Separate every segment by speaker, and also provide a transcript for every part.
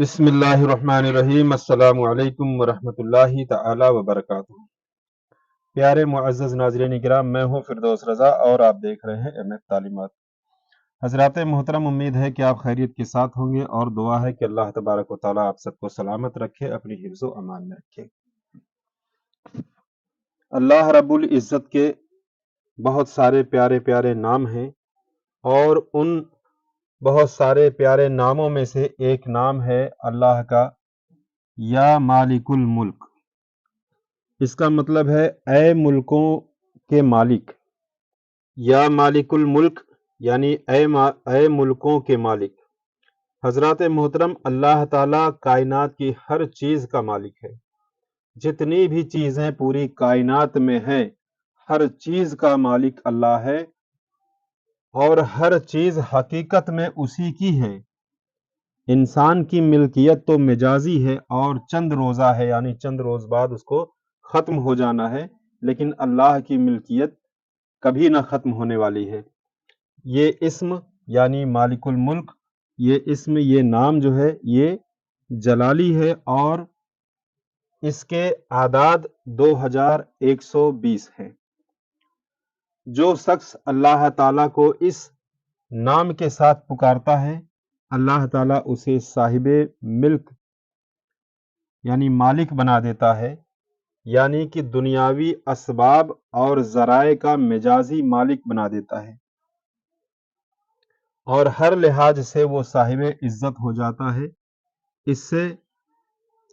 Speaker 1: بسم اللہ الرحمن الرحیم۔ السلام علیکم ورحمۃ اللہ تعالی وبرکاتہ۔ پیارے معزز ناظرین کرام، میں ہوں فردوس رضا اور آپ دیکھ رہے ہیں ایم ایف تعلیمات۔ حضرات محترم، امید ہے کہ آپ خیریت کے ساتھ ہوں گے اور دعا ہے کہ اللہ تبارک و تعالی آپ سب کو سلامت رکھے، اپنی حفظ و امان میں رکھے۔ اللہ رب العزت کے بہت سارے پیارے پیارے نام ہیں، اور ان بہت سارے پیارے ناموں میں سے ایک نام ہے اللہ کا یا مالک الملک۔ اس کا مطلب ہے اے ملکوں کے مالک، یا مالک الملک یعنی اے ملکوں کے مالک۔ حضرات محترم، اللہ تعالیٰ کائنات کی ہر چیز کا مالک ہے۔ جتنی بھی چیزیں پوری کائنات میں ہیں، ہر چیز کا مالک اللہ ہے، اور ہر چیز حقیقت میں اسی کی ہے۔ انسان کی ملکیت تو مجازی ہے اور چند روزہ ہے، یعنی چند روز بعد اس کو ختم ہو جانا ہے، لیکن اللہ کی ملکیت کبھی نہ ختم ہونے والی ہے۔ یہ اسم یعنی مالک الملک، یہ اسم، یہ نام جو ہے یہ جلالی ہے، اور اس کے اعداد 2120 ہیں۔ جو شخص اللہ تعالیٰ کو اس نام کے ساتھ پکارتا ہے، اللہ تعالیٰ اسے صاحب ملک یعنی مالک بنا دیتا ہے، یعنی کہ دنیاوی اسباب اور ذرائع کا مجازی مالک بنا دیتا ہے، اور ہر لحاظ سے وہ صاحب عزت ہو جاتا ہے۔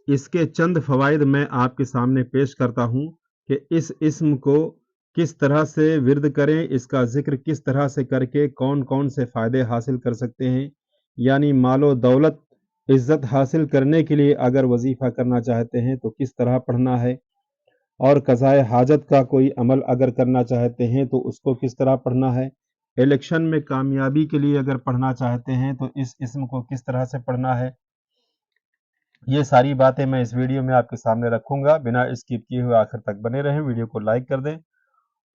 Speaker 1: اس کے چند فوائد میں آپ کے سامنے پیش کرتا ہوں کہ اس اسم کو کس طرح سے ورد کریں، اس کا ذکر کس طرح سے کر کے کون کون سے فائدے حاصل کر سکتے ہیں، یعنی مال و دولت عزت حاصل کرنے کے لیے اگر وظیفہ کرنا چاہتے ہیں تو کس طرح پڑھنا ہے، اور قضائے حاجت کا کوئی عمل اگر کرنا چاہتے ہیں تو اس کو کس طرح پڑھنا ہے، الیکشن میں کامیابی کے لیے اگر پڑھنا چاہتے ہیں تو اس اسم کو کس طرح سے پڑھنا ہے، یہ ساری باتیں میں اس ویڈیو میں آپ کے سامنے رکھوں گا۔ بنا اسکپ کیے ہوئے آخر تک بنے رہیں، ویڈیو کو لائک کر دیں،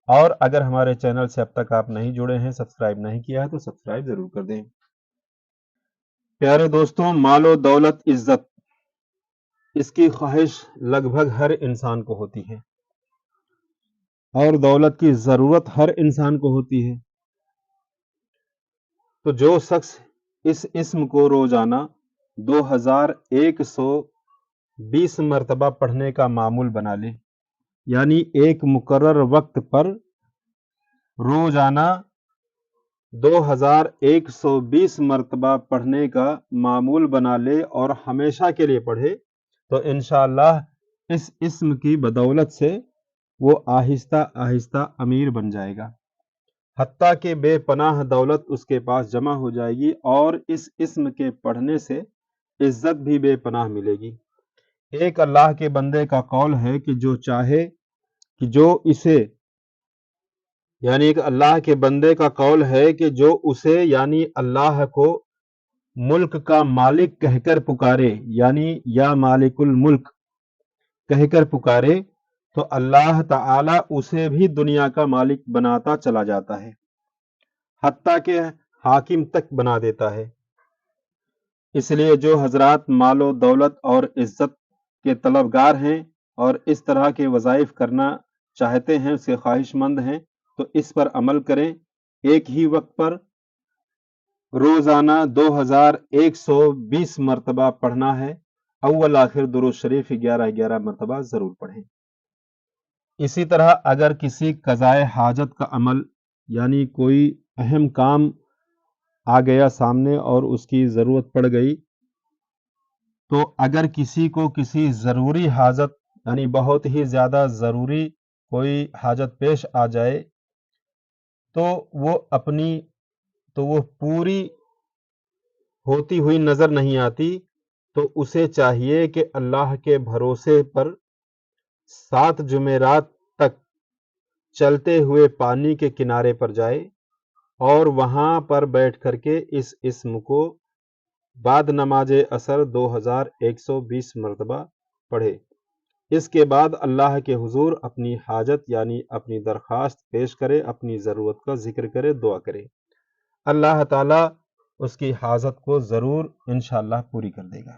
Speaker 1: اور اگر ہمارے چینل سے اب تک آپ نہیں جڑے ہیں، سبسکرائب نہیں کیا ہے تو سبسکرائب ضرور کر دیں۔ پیارے دوستوں، مال و دولت عزت، اس کی خواہش لگ بھگ ہر انسان کو ہوتی ہے، اور دولت کی ضرورت ہر انسان کو ہوتی ہے۔ تو جو شخص اس اسم کو روزانہ 2120 مرتبہ پڑھنے کا معمول بنا لے، یعنی ایک مقرر وقت پر روزانہ 2120 مرتبہ پڑھنے کا معمول بنا لے اور ہمیشہ کے لیے پڑھے، تو انشاءاللہ اس اسم کی بدولت سے وہ آہستہ آہستہ امیر بن جائے گا، حتیٰ کہ بے پناہ دولت اس کے پاس جمع ہو جائے گی، اور اس اسم کے پڑھنے سے عزت بھی بے پناہ ملے گی۔ ایک اللہ کے بندے کا قول ہے کہ جو چاہے کہ جو اسے یعنی ایک اللہ کے بندے کا قول ہے کہ جو اسے یعنی اللہ کو ملک کا مالک کہہ کر پکارے، یعنی یا مالک الملک کہہ کر پکارے، تو اللہ تعالی اسے بھی دنیا کا مالک بناتا چلا جاتا ہے، حتیٰ کہ حاکم تک بنا دیتا ہے۔ اس لیے جو حضرات مال و دولت اور عزت کے طلبگار ہیں اور اس طرح کے وظائف کرنا چاہتے ہیں، اس کے خواہش مند ہیں، تو اس پر عمل کریں۔ ایک ہی وقت پر روزانہ 2120 مرتبہ پڑھنا ہے، اول آخر درود شریف 11 مرتبہ ضرور پڑھیں۔ اسی طرح اگر کسی قضائے حاجت کا عمل یعنی کوئی اہم کام آ گیا سامنے اور اس کی ضرورت پڑ گئی، تو اگر کسی کو کسی ضروری حاجت یعنی بہت ہی زیادہ ضروری کوئی حاجت پیش آ جائے، تو وہ پوری ہوتی ہوئی نظر نہیں آتی، تو اسے چاہیے کہ اللہ کے بھروسے پر 7 جمعرات تک چلتے ہوئے پانی کے کنارے پر جائے اور وہاں پر بیٹھ کر کے اس اسم کو بعد نماز عصر 2120 مرتبہ پڑھے۔ اس کے بعد اللہ کے حضور اپنی حاجت یعنی اپنی درخواست پیش کرے، اپنی ضرورت کا ذکر کرے، دعا کرے، اللہ تعالیٰ اس کی حاجت کو ضرور انشاءاللہ پوری کر دے گا۔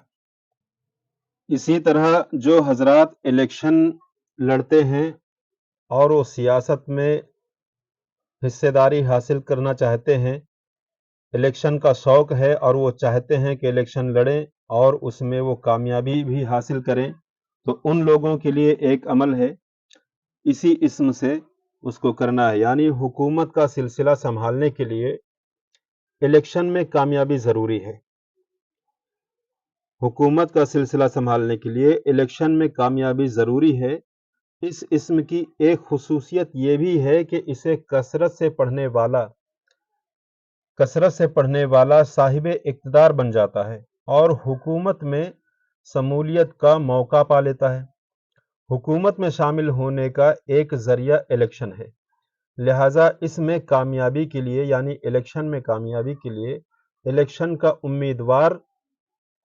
Speaker 1: اسی طرح جو حضرات الیکشن لڑتے ہیں اور وہ سیاست میں حصے داری حاصل کرنا چاہتے ہیں، الیکشن کا شوق ہے اور وہ چاہتے ہیں کہ الیکشن لڑیں اور اس میں وہ کامیابی بھی حاصل کریں، تو ان لوگوں کے لیے ایک عمل ہے، اسی اسم سے اس کو کرنا ہے، یعنی حکومت کا سلسلہ سنبھالنے کے لیے الیکشن میں کامیابی ضروری ہے۔ حکومت کا سلسلہ سنبھالنے کے لیے الیکشن میں کامیابی ضروری ہے۔ اس اسم کی ایک خصوصیت یہ بھی ہے کہ اسے کثرت سے پڑھنے والا صاحب اقتدار بن جاتا ہے اور حکومت میں شمولیت کا موقع پا لیتا ہے۔ حکومت میں شامل ہونے کا ایک ذریعہ الیکشن ہے، لہٰذا اس میں کامیابی کے لیے یعنی الیکشن میں کامیابی کے لیے الیکشن کا امیدوار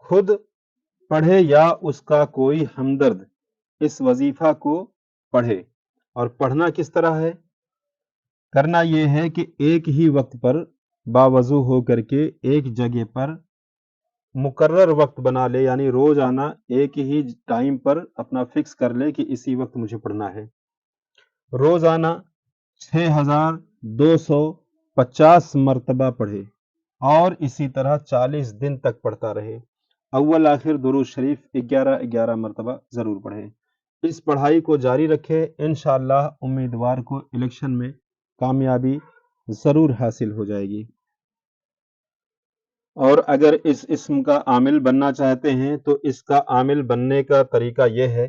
Speaker 1: خود پڑھے یا اس کا کوئی ہمدرد اس وظیفہ کو پڑھے۔ اور پڑھنا کس طرح ہے؟ کرنا یہ ہے کہ ایک ہی وقت پر باوضو ہو کر کے ایک جگہ پر مقرر وقت بنا لے، یعنی روزانہ ایک ہی ٹائم پر اپنا فکس کر لے کہ اسی وقت مجھے پڑھنا ہے۔ روزانہ 6250 مرتبہ پڑھے اور اسی طرح 40 دن تک پڑھتا رہے۔ اول آخر درود شریف 11 مرتبہ ضرور پڑھے۔ اس پڑھائی کو جاری رکھے، انشاءاللہ امیدوار کو الیکشن میں کامیابی ضرور حاصل ہو جائے گی۔ اور اگر اس اسم کا عامل بننا چاہتے ہیں تو اس کا عامل بننے کا طریقہ یہ ہے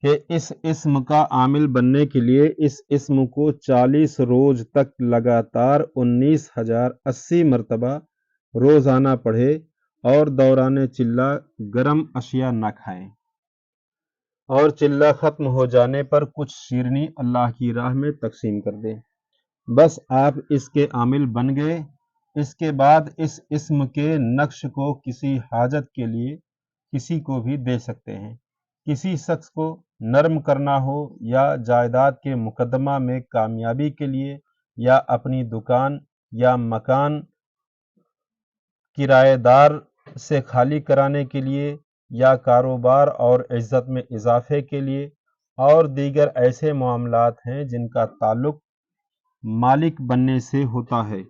Speaker 1: کہ اس اسم کا عامل بننے کے لیے اس اسم کو 40 روز تک لگاتار 19,080 مرتبہ روزانہ پڑھے اور دوران چلہ گرم اشیاء نہ کھائیں، اور چلہ ختم ہو جانے پر کچھ شیرنی اللہ کی راہ میں تقسیم کر دیں۔ بس آپ اس کے عامل بن گئے۔ اس کے بعد اس اسم کے نقش کو کسی حاجت کے لیے کسی کو بھی دے سکتے ہیں۔ کسی شخص کو نرم کرنا ہو یا جائیداد کے مقدمہ میں کامیابی کے لیے یا اپنی دکان یا مکان کرایہ دار سے خالی کرانے کے لیے یا کاروبار اور عزت میں اضافے کے لیے اور دیگر ایسے معاملات ہیں جن کا تعلق مالک بننے سے ہوتا ہے،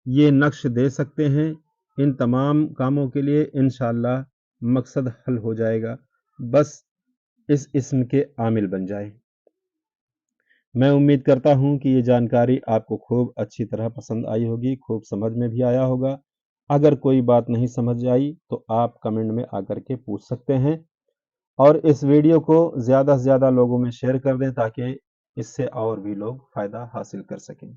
Speaker 1: یہ نقش دے سکتے ہیں۔ ان تمام کاموں کے لیے انشاءاللہ مقصد حل ہو جائے گا، بس اس اسم کے عامل بن جائے۔ میں امید کرتا ہوں کہ یہ جانکاری آپ کو خوب اچھی طرح پسند آئی ہوگی، خوب سمجھ میں بھی آیا ہوگا۔ اگر کوئی بات نہیں سمجھ آئی تو آپ کمنٹ میں آ کر کے پوچھ سکتے ہیں، اور اس ویڈیو کو زیادہ سے زیادہ لوگوں میں شیئر کر دیں تاکہ اس سے اور بھی لوگ فائدہ حاصل کر سکیں۔